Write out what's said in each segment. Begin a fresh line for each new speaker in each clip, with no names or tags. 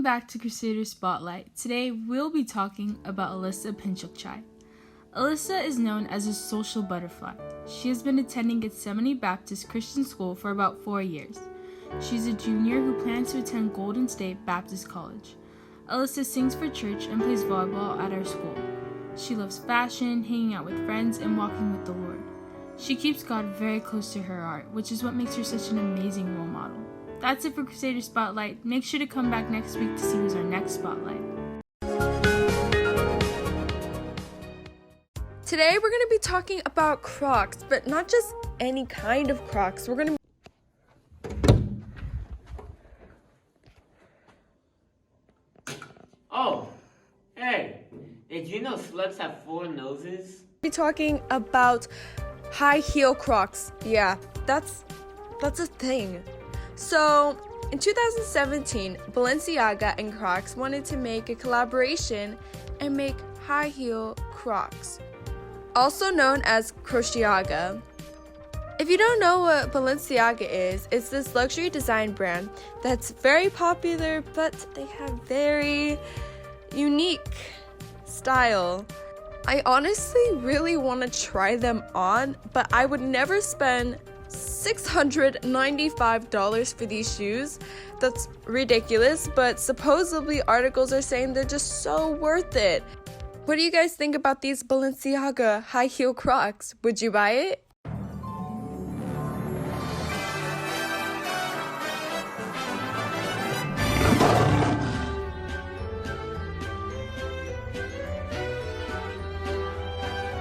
back to Crusader Spotlight. Today we'll be talking about Alyssa Pinchokchay. Alyssa is known as a social butterfly. She has been attending Gethsemane Baptist Christian School for about 4 years. She's a junior who plans to attend Golden State Baptist College. Alyssa sings for church and plays volleyball at our school. She loves fashion, hanging out with friends, and walking with the Lord. She keeps God very close to her art, which is what makes her such an amazing role model. That's it for Crusader Spotlight. Make sure to come back next week to see who's our next Spotlight.
Today we're going to be talking about Crocs, but not just any kind of Crocs. We're going to
Oh, hey, did you know sluts have 4 noses?
be talking about high heel Crocs. Yeah, that's a thing. So, in 2017, Balenciaga and Crocs wanted to make a collaboration and make high heel Crocs, also known as Crociaga. If you don't know what Balenciaga is, it's this luxury design brand that's very popular, but they have very unique style. I honestly really want to try them on, but I would never spend $695 for these shoes. That's ridiculous, but supposedly articles are saying they're just so worth it. What do you guys think about these Balenciaga high heel Crocs? Would you buy it?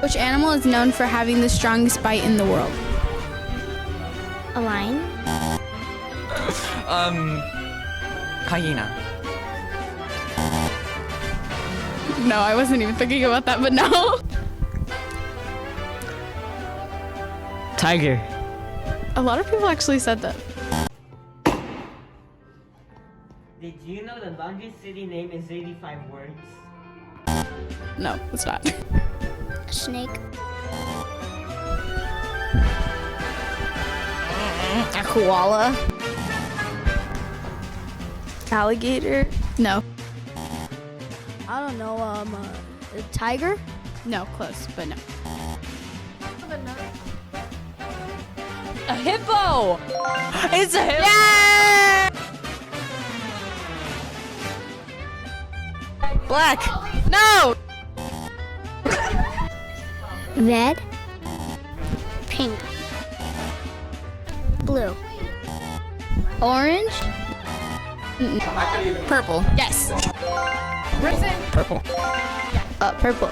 Which animal is known for having the strongest bite in the world?
A lion?
Hyena.
No, I wasn't even thinking about that, but no.
Tiger.
A lot of people actually said that.
Did you know the longest city name is 85 words?
No, it's not.
A snake?
A koala? Alligator? No.
I don't know, a tiger?
No, close, but no.
A hippo! It's a hippo!
Yeah!
Black!
No!
Red? Pink? Blue?
Orange? Purple. Yes.
Purple.
Purple.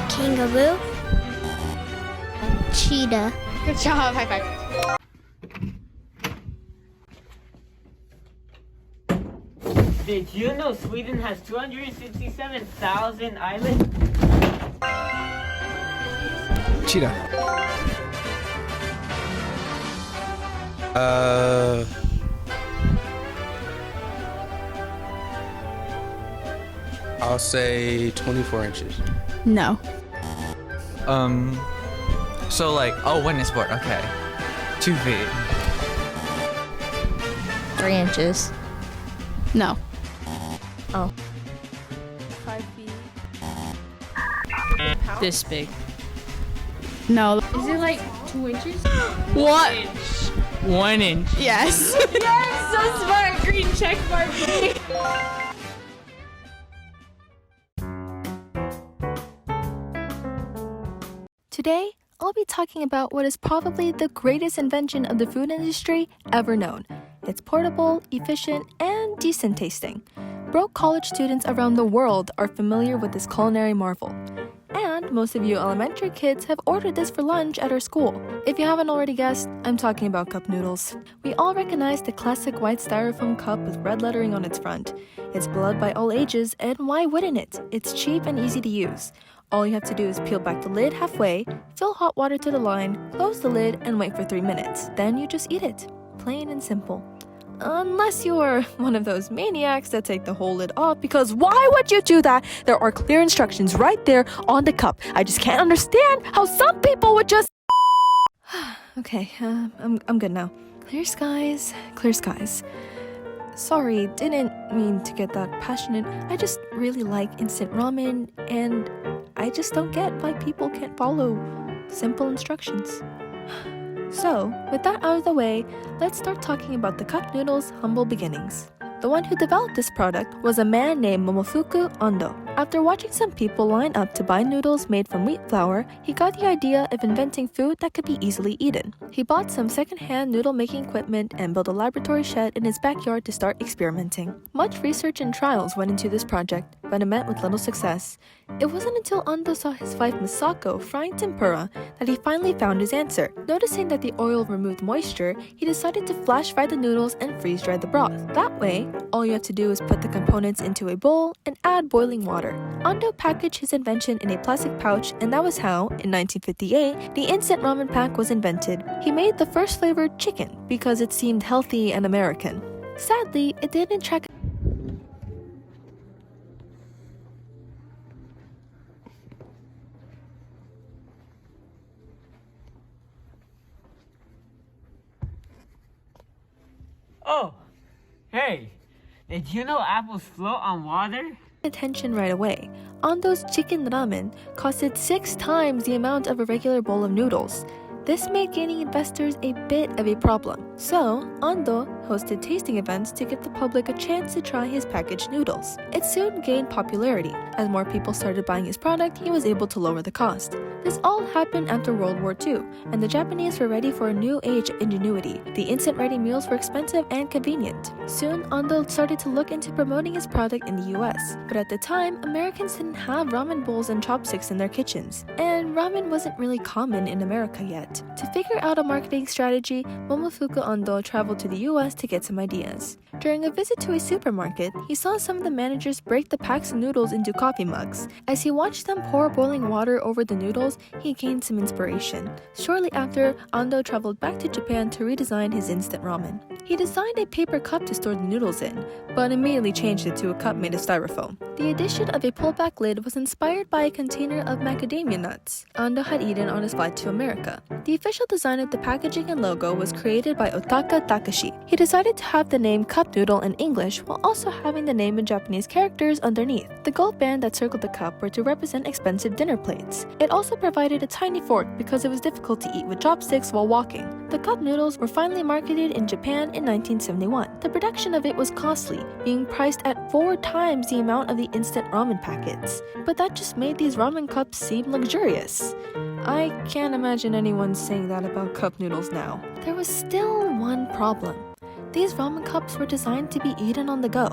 Kangaroo? Cheetah?
Good job. High five.
Did you know Sweden has 267,000 islands?
Cheetah. I'll say 24 inches.
No.
So like, witness board, okay. 2 feet.
3 inches.
No.
Oh.
5 feet.
This big.
No.
Is it like 2 inches?
What?
1 inch.
Yes.
Yes, so smart. Green check mark me.
Today, I'll be talking about what is probably the greatest invention of the food industry ever known. It's portable, efficient, and decent tasting. Broke college students around the world are familiar with this culinary marvel. And most of you elementary kids have ordered this for lunch at our school. If you haven't already guessed, I'm talking about cup noodles. We all recognize the classic white styrofoam cup with red lettering on its front. It's beloved by all ages, and why wouldn't it? It's cheap and easy to use. All you have to do is peel back the lid halfway, fill hot water to the line, close the lid, and wait for 3 minutes. Then you just eat it. Plain and simple. Unless you're one of those maniacs that take the whole lid off, because why would you do that? There are clear instructions right there on the cup. I just can't understand how some people would just... Okay, I'm good now. Clear skies, clear skies. Sorry, didn't mean to get that passionate. I just really like instant ramen, and I just don't get why people can't follow simple instructions. So, with that out of the way, let's start talking about the cup noodles' humble beginnings. The one who developed this product was a man named Momofuku Ando. After watching some people line up to buy noodles made from wheat flour, he got the idea of inventing food that could be easily eaten. He bought some second-hand noodle-making equipment and built a laboratory shed in his backyard to start experimenting. Much research and trials went into this project, but it met with little success. It wasn't until Ando saw his wife Misako frying tempura that he finally found his answer. Noticing that the oil removed moisture, he decided to flash fry the noodles and freeze dry the broth. That way, all you have to do is put the components into a bowl and add boiling water. Ando packaged his invention in a plastic pouch, and that was how, in 1958, the instant ramen pack was invented. He made the first flavored chicken because it seemed healthy and American. Sadly, it didn't track.
Oh, hey, did you know apples float on water?
Attention right away. Ando's chicken ramen costed 6 times the amount of a regular bowl of noodles. This made gaining investors a bit of a problem. So, Ando hosted tasting events to give the public a chance to try his packaged noodles. It soon gained popularity. As more people started buying his product, he was able to lower the cost. This all happened after World War II, and the Japanese were ready for a new age of ingenuity. The instant-ready meals were expensive and convenient. Soon, Ando started to look into promoting his product in the US. But at the time, Americans didn't have ramen bowls and chopsticks in their kitchens, and ramen wasn't really common in America yet. To figure out a marketing strategy, Momofuku Ando traveled to the US to get some ideas. During a visit to a supermarket, he saw some of the managers break the packs of noodles into coffee mugs. As he watched them pour boiling water over the noodles, he gained some inspiration. Shortly after, Ando traveled back to Japan to redesign his instant ramen. He designed a paper cup to store the noodles in, but immediately changed it to a cup made of styrofoam. The addition of a pullback lid was inspired by a container of macadamia nuts Ando had eaten on his flight to America. The official design of the packaging and logo was created by Otaka Takashi. He decided to have the name cup noodle in English while also having the name in Japanese characters underneath. The gold band that circled the cup were to represent expensive dinner plates. It also provided a tiny fork because it was difficult to eat with chopsticks while walking. The cup noodles were finally marketed in Japan in 1971. The production of it was costly, being priced at 4 times the amount of the instant ramen packets. But that just made these ramen cups seem luxurious. I can't imagine anyone saying that about cup noodles now. There was still one problem. These ramen cups were designed to be eaten on the go,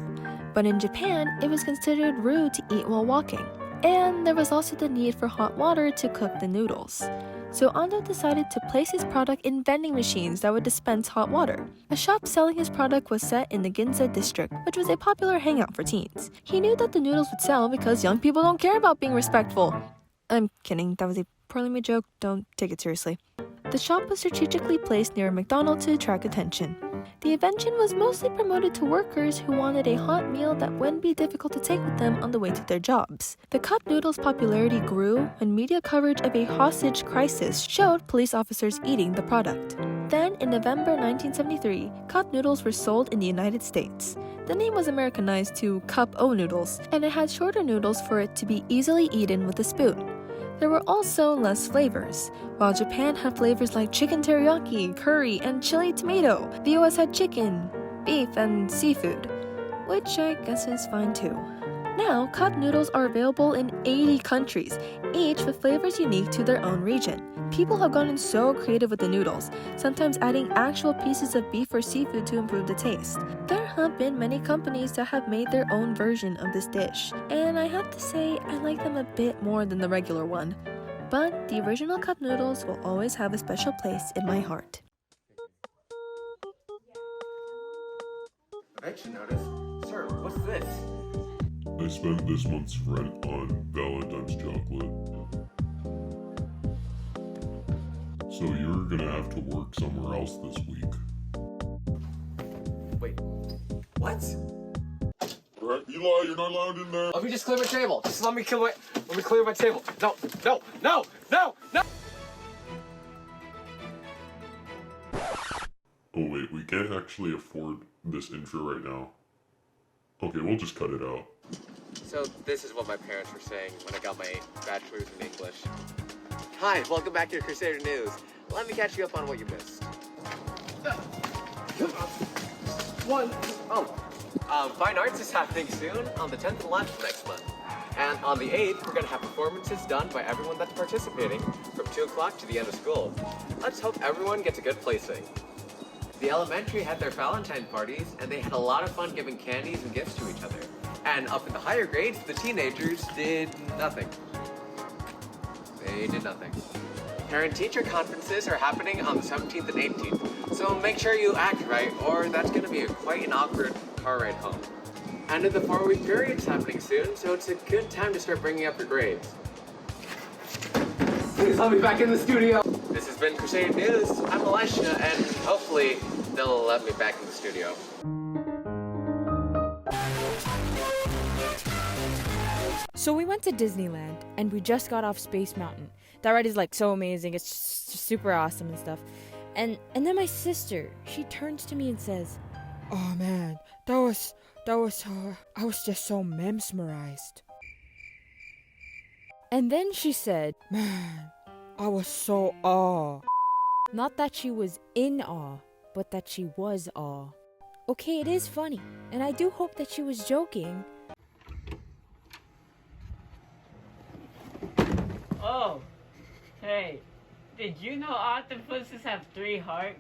but in Japan, it was considered rude to eat while walking. And there was also the need for hot water to cook the noodles. So Ando decided to place his product in vending machines that would dispense hot water. A shop selling his product was set in the Ginza district, which was a popular hangout for teens. He knew that the noodles would sell because young people don't care about being respectful. I'm kidding, that was a poorly made joke, don't take it seriously. The shop was strategically placed near a McDonald's to attract attention. The invention was mostly promoted to workers who wanted a hot meal that wouldn't be difficult to take with them on the way to their jobs. The cup noodles' popularity grew when media coverage of a hostage crisis showed police officers eating the product. Then, in November 1973, cup noodles were sold in the United States. The name was Americanized to Cup O Noodles, and it had shorter noodles for it to be easily eaten with a spoon. There were also less flavors. While Japan had flavors like chicken teriyaki, curry, and chili tomato, the US had chicken, beef, and seafood, which I guess is fine too. Now, cup noodles are available in 80 countries, each with flavors unique to their own region. People have gotten so creative with the noodles, sometimes adding actual pieces of beef or seafood to improve the taste. There have been many companies that have made their own version of this dish, and I have to say I like them a bit more than the regular one. But the original cup noodles will always have a special place in my heart.
I bet you noticed. Sir, what's this?
I spent this month's rent on Valentine's chocolate. So you're gonna have to work somewhere else this week.
Wait, What?
Alright, Eli, you're not allowed in there.
Let me just clear my table. Just let me clear my table. No.
Oh wait, we can't actually afford this intro right now. Okay, we'll just cut it out.
So this is what my parents were saying when I got my bachelor's in English. Hi, welcome back to Crusader News. Let me catch you up on what you missed. Fine Arts is happening soon on the 10th and 11th next month. And on the 8th, we're going to have performances done by everyone that's participating from 2 o'clock to the end of school. Let's hope everyone gets a good placing. The elementary had their Valentine parties, and they had a lot of fun giving candies and gifts to each other. And up in the higher grades, the teenagers did nothing. They did nothing. Parent-teacher conferences are happening on the 17th and 18th, so make sure you act right, or that's going to be quite an awkward car ride home. And the 4-week period's happening soon, so it's a good time to start bringing up your grades. Please let me back in the studio. This has been Crusader News. I'm Alyssa, and hopefully they'll let me back in the studio.
So we went to Disneyland, and we just got off Space Mountain. That ride is like so amazing. It's just super awesome and stuff. And then my sister, she turns to me and says, "Oh man, that was I was just so mesmerized." And then she said, "Man, I was so awe." Not that she was in awe, but that she was awe. Okay, it is funny, and I do hope that she was joking.
Oh, hey, did you know octopuses have 3 hearts?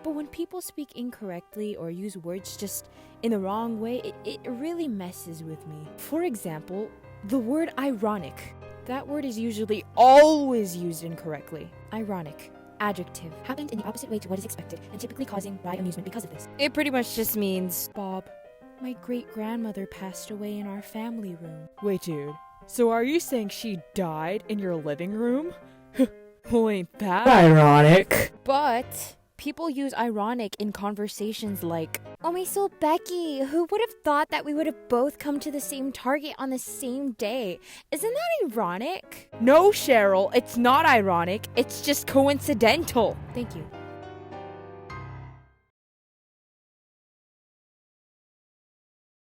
But when people speak incorrectly or use words just in the wrong way, it really messes with me. For example, the word ironic. That word is usually always used incorrectly. Ironic. Adjective. Happened in the opposite way to what is expected, and typically causing wry amusement because of this. It pretty much just means, Bob, my great-grandmother passed away in our family room. Wait, dude. So are you saying she died in your living room? Well, ain't that ironic? But people use ironic in conversations like, "Oh my soul, Becky, who would have thought that we would have both come to the same Target on the same day? Isn't that ironic?" No, Cheryl, it's not ironic. It's just coincidental. Thank you.